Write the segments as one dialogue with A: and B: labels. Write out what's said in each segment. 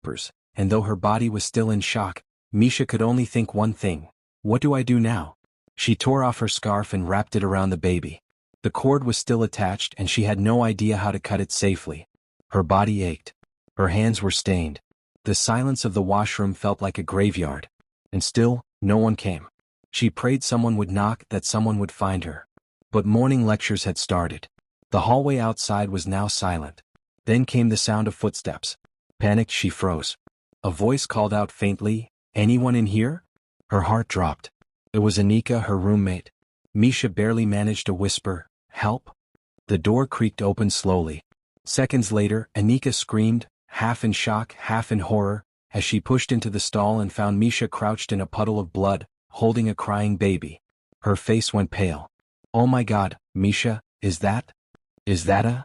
A: diapers, and though her body was still in shock, Misha could only think one thing: what do I do now? She tore off her scarf and wrapped it around the baby. The cord was still attached and she had no idea how to cut it safely. Her body ached. Her hands were stained. The silence of the washroom felt like a graveyard. And still, no one came. She prayed someone would knock, that someone would find her. But morning lectures had started. The hallway outside was now silent. Then came the sound of footsteps. Panicked, she froze. A voice called out faintly, "Anyone in here?" Her heart dropped. It was Anika, her roommate. Misha barely managed to whisper, "Help?" The door creaked open slowly. Seconds later, Anika screamed, half in shock, half in horror, as she pushed into the stall and found Misha crouched in a puddle of blood, holding a crying baby. Her face went pale. "Oh my God, Misha, is that a?"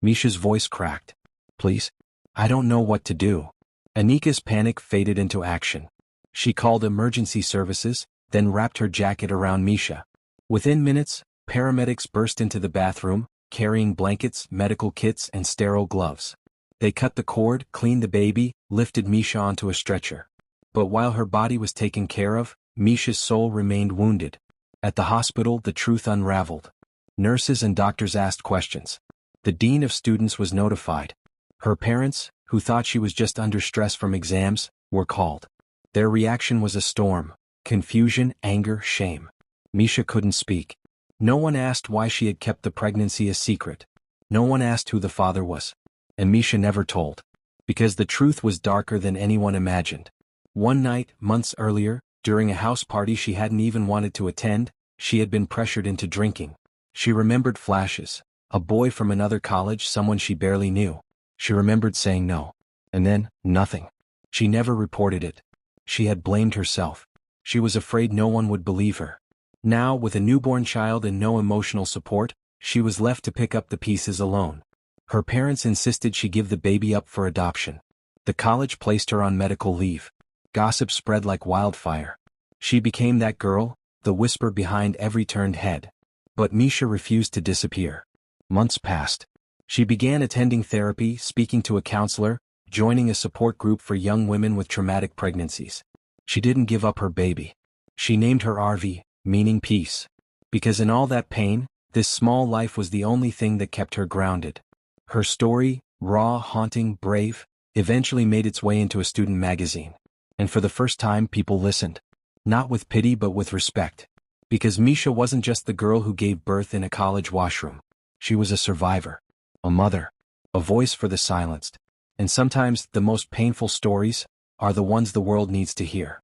A: Misha's voice cracked. "Please, I don't know what to do." Anika's panic faded into action. She called emergency services, then wrapped her jacket around Misha. Within minutes, paramedics burst into the bathroom, carrying blankets, medical kits, and sterile gloves. They cut the cord, cleaned the baby, lifted Misha onto a stretcher. But while her body was taken care of, Misha's soul remained wounded. At the hospital, the truth unraveled. Nurses and doctors asked questions. The dean of students was notified. Her parents, who thought she was just under stress from exams, were called. Their reaction was a storm: confusion, anger, shame. Misha couldn't speak. No one asked why she had kept the pregnancy a secret. No one asked who the father was. And Misha never told. Because the truth was darker than anyone imagined. One night, months earlier, during a house party she hadn't even wanted to attend, she had been pressured into drinking. She remembered flashes: a boy from another college, someone she barely knew. She remembered saying no. And then, nothing. She never reported it. She had blamed herself. She was afraid no one would believe her. Now, with a newborn child and no emotional support, she was left to pick up the pieces alone. Her parents insisted she give the baby up for adoption. The college placed her on medical leave. Gossip spread like wildfire. She became that girl, the whisper behind every turned head. But Misha refused to disappear. Months passed. She began attending therapy, speaking to a counselor, joining a support group for young women with traumatic pregnancies. She didn't give up her baby. She named her RV, meaning peace. Because in all that pain, this small life was the only thing that kept her grounded. Her story, raw, haunting, brave, eventually made its way into a student magazine. And for the first time, people listened. Not with pity but with respect. Because Misha wasn't just the girl who gave birth in a college washroom. She was a survivor. A mother. A voice for the silenced. And sometimes, the most painful stories are the ones the world needs to hear.